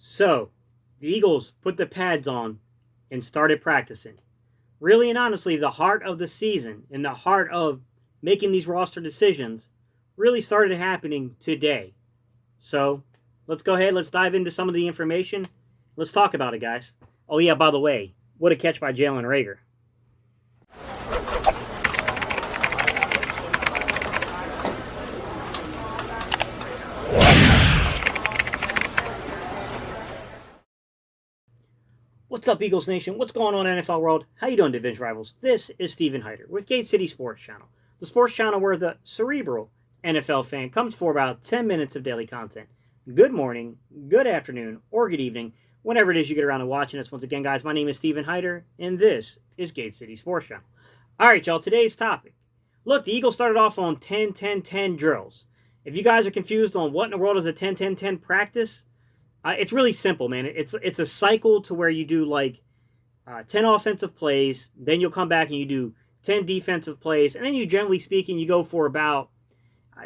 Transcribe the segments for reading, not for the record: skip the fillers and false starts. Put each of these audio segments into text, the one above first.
So, the Eagles put the pads on and started practicing. Really and honestly, the heart of the season and the heart of making these roster decisions really started happening today. So, let's go ahead, let's dive into some of the information. Let's talk about it, guys. Oh, yeah, by the way, what a catch by Jalen Reagor. What's up, Eagles Nation? What's going on, NFL world? How you doing, division rivals? This is Steven Hyder with Gate City Sports Channel, the sports channel where the cerebral NFL fan comes for about 10 minutes of daily content. Good morning, good afternoon, or good evening, whenever it is you get around to watching us. Once again, guys, my name is Steven Hyder, and this is Gate City Sports Channel. All right, y'all, today's topic. Look, the Eagles started off on 10-10-10 drills. If you guys are confused on what in the world is a 10-10-10 practice, it's really simple, man. It's a cycle to where you do like 10 offensive plays, then you'll come back and you do 10 defensive plays, and then you, generally speaking, you go for about,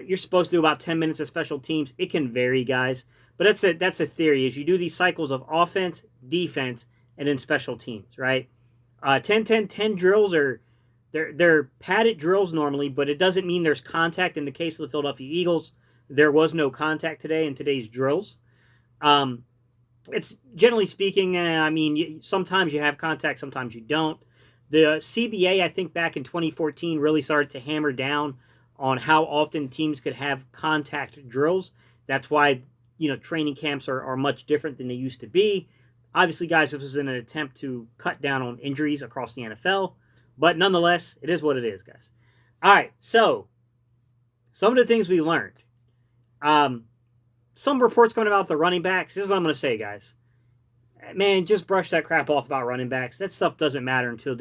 you're supposed to do about 10 minutes of special teams. It can vary, guys, but that's a theory, is you do these cycles of offense, defense, and then special teams, right? 10-10-10 drills they're padded drills normally, but it doesn't mean there's contact. In the case of the Philadelphia Eagles, there was no contact today in today's drills. It's generally speaking, I mean, sometimes you have contact, sometimes you don't. The CBA, I think back in 2014, really started to hammer down on how often teams could have contact drills. That's why, training camps are much different than they used to be. Obviously, guys, this was in an attempt to cut down on injuries across the NFL. But nonetheless, it is what it is, guys. All right, so some of the things we learned. Some reports coming about the running backs. This is what I'm going to say, guys. Man, just brush that crap off about running backs. That stuff doesn't matter until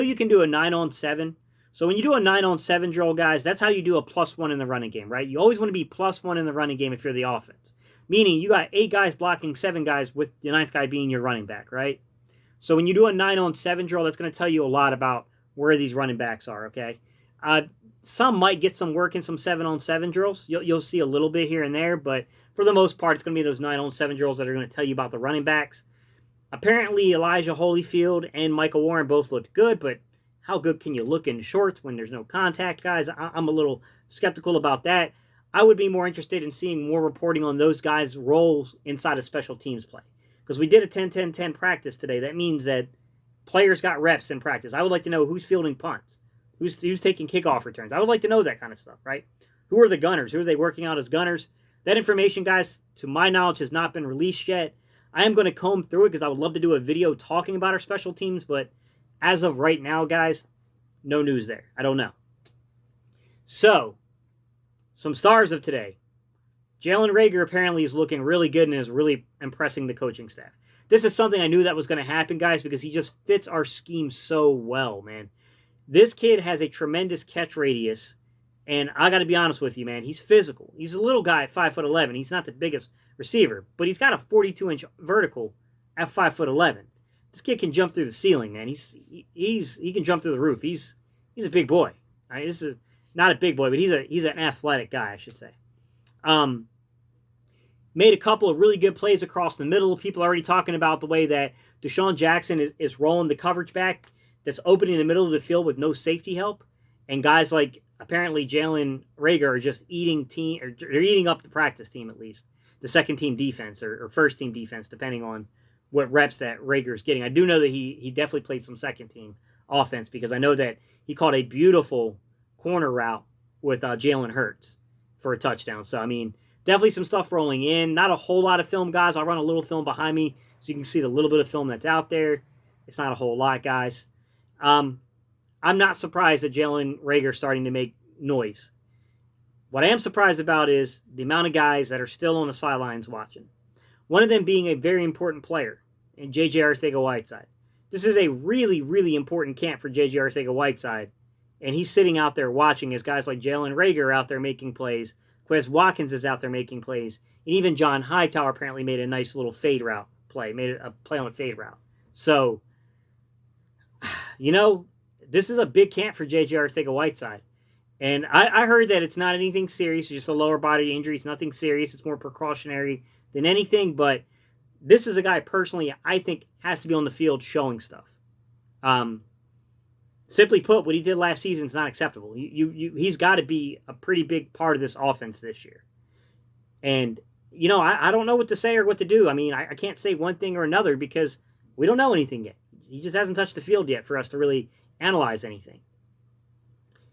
you can do a 9-on-7. So when you do a 9-on-7 drill, guys, that's how you do a +1 in the running game, right? You always want to be +1 in the running game if you're the offense. Meaning you got 8 guys blocking 7 guys with the 9th guy being your running back, right? So when you do a 9-on-7 drill, that's going to tell you a lot about where these running backs are, okay? Some might get some work in some 7-on-7 drills. You'll see a little bit here and there, but for the most part, it's going to be those 9-on-7 drills that are going to tell you about the running backs. Apparently, Elijah Holyfield and Michael Warren both looked good, but how good can you look in shorts when there's no contact, guys? I'm a little skeptical about that. I would be more interested in seeing more reporting on those guys' roles inside of special teams play. Because we did a 10-10-10 practice today. That means that players got reps in practice. I would like to know who's fielding punts, who's taking kickoff returns. I would like to know that kind of stuff, right? Who are the gunners? Who are they working out as gunners? That information, guys, to my knowledge, has not been released yet. I am going to comb through it because I would love to do a video talking about our special teams, but as of right now, guys, no news there. I don't know. So, some stars of today. Jalen Reagor apparently is looking really good and is really impressing the coaching staff. This is something I knew that was going to happen, guys, because he just fits our scheme so well, man. This kid has a tremendous catch radius, and I got to be honest with you, man. He's physical. He's a little guy at 5'11". He's not the biggest receiver, but he's got a 42-inch vertical at 5'11". This kid can jump through the ceiling, man. He can jump through the roof. He's a big boy. Right? This is not a big boy, but he's an athletic guy, I should say. Made a couple of really good plays across the middle. People are already talking about the way that Deshaun Jackson is rolling the coverage back that's opening in the middle of the field with no safety help. And guys like apparently Jalen Reagor are just they're eating up the practice team, at least. The second team defense or first team defense, depending on what reps that Rager's getting. I do know that he definitely played some second team offense because I know that he caught a beautiful corner route with Jalen Hurts for a touchdown. So, I mean, definitely some stuff rolling in. Not a whole lot of film, guys. I'll run a little film behind me so you can see the little bit of film that's out there. It's not a whole lot, guys. I'm not surprised that Jalen Reagor's starting to make noise. What I am surprised about is the amount of guys that are still on the sidelines watching. One of them being a very important player in J.J. Arcega-Whiteside. This is a really, really important camp for J.J. Arcega-Whiteside, and he's sitting out there watching as guys like Jalen Reagor are out there making plays. Quez Watkins is out there making plays. And even John Hightower apparently made a nice little fade route play, made a play on a fade route. So, this is a big camp for J.J. Arcega-Whiteside. And I heard that it's not anything serious. It's just a lower body injury. It's nothing serious. It's more precautionary than anything. But this is a guy personally I think has to be on the field showing stuff. Um, Simply put, what he did last season is not acceptable. He's got to be a pretty big part of this offense this year. And, I don't know what to say or what to do. I mean, I can't say one thing or another because we don't know anything yet. He just hasn't touched the field yet for us to really analyze anything.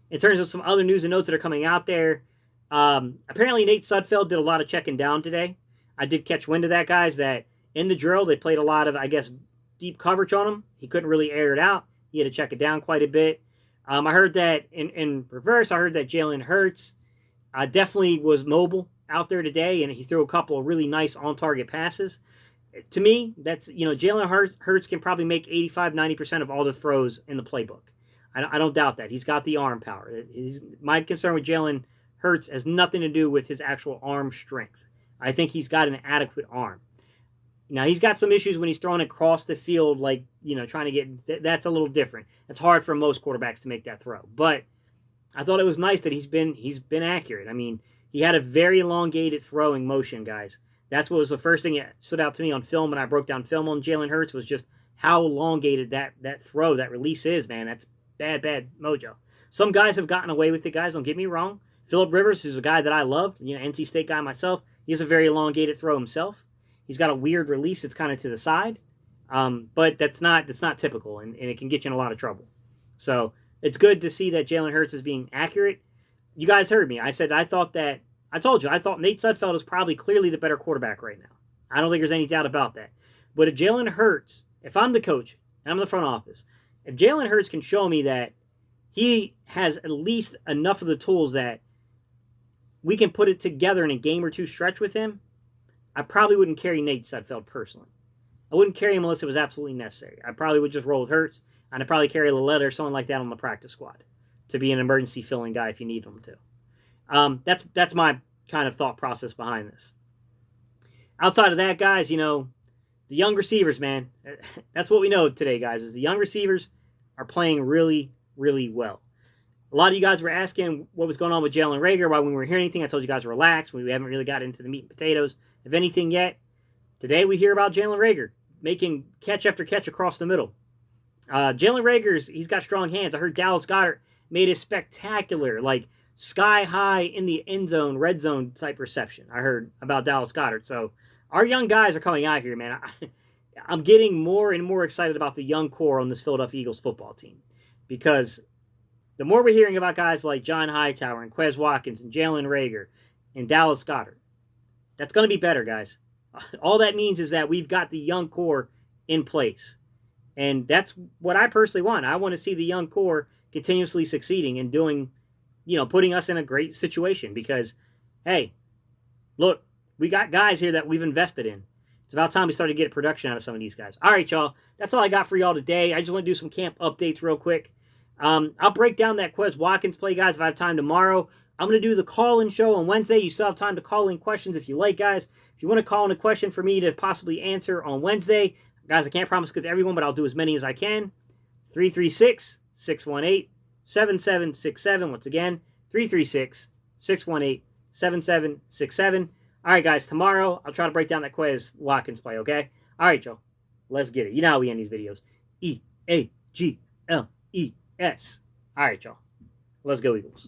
In terms of some other news and notes that are coming out there, apparently Nate Sudfeld did a lot of checking down today. I did catch wind of that, guys, that in the drill they played a lot of, I guess, deep coverage on him. He couldn't really air it out. He had to check it down quite a bit. I heard that in reverse, I heard that Jalen Hurts definitely was mobile out there today, and he threw a couple of really nice on-target passes. To me, that's, Jalen Hurts can probably make 85-90% of all the throws in the playbook. I don't doubt that. He's got the arm power. My concern with Jalen Hurts has nothing to do with his actual arm strength. I think he's got an adequate arm. Now, he's got some issues when he's throwing across the field, like, trying to get, that's a little different. It's hard for most quarterbacks to make that throw. But I thought it was nice that he's been accurate. I mean, he had a very elongated throwing motion, guys. That's what was the first thing that stood out to me on film when I broke down film on Jalen Hurts was just how elongated that throw, that release is, man. That's bad mojo. Some guys have gotten away with it, guys. Don't get me wrong. Phillip Rivers is a guy that I love. NC State guy myself. He has a very elongated throw himself. He's got a weird release that's kind of to the side, but that's not typical, and it can get you in a lot of trouble. So it's good to see that Jalen Hurts is being accurate. You guys heard me. I said I thought Nate Sudfeld is probably clearly the better quarterback right now. I don't think there's any doubt about that. But if Jalen Hurts, if I'm the coach and I'm in the front office, if Jalen Hurts can show me that he has at least enough of the tools that we can put it together in a game or two stretch with him, I probably wouldn't carry Nate Sudfeld personally. I wouldn't carry him unless it was absolutely necessary. I probably would just roll with Hurts, and I'd probably carry Lillette or someone like that on the practice squad to be an emergency filling guy if you need him to. That's my kind of thought process behind this. Outside of that, guys, the young receivers, man, that's what we know today, guys, is the young receivers are playing really, really well. A lot of you guys were asking what was going on with Jalen Reagor. While we weren't hearing anything, I told you guys to relax. We haven't really got into the meat and potatoes of anything yet. Today we hear about Jalen Reagor making catch after catch across the middle. Jalen Reagor, he's got strong hands. I heard Dallas Goedert made a spectacular, like sky high in the end zone, red zone type reception. I heard about Dallas Goedert. So our young guys are coming out here, man. I'm getting more and more excited about the young core on this Philadelphia Eagles football team because the more we're hearing about guys like John Hightower and Quez Watkins and Jalen Reagor and Dallas Goedert, that's going to be better, guys. All that means is that we've got the young core in place. And that's what I personally want. I want to see the young core continuously succeeding and doing, putting us in a great situation because, hey, look, we got guys here that we've invested in. It's about time we started to get production out of some of these guys. All right, y'all. That's all I got for y'all today. I just want to do some camp updates real quick. I'll break down that Quez Watkins play, guys, if I have time tomorrow. I'm going to do the call-in show on Wednesday. You still have time to call in questions if you like, guys. If you want to call in a question for me to possibly answer on Wednesday, guys, I can't promise to everyone, but I'll do as many as I can. 336-618-7767. Once again, 336-618-7767. All right, guys, tomorrow I'll try to break down that Quez Watkins play, okay? All right, Joe. Let's get it. You know how we end these videos. E-A-G-L-E-S. All right, y'all. Let's go, Eagles.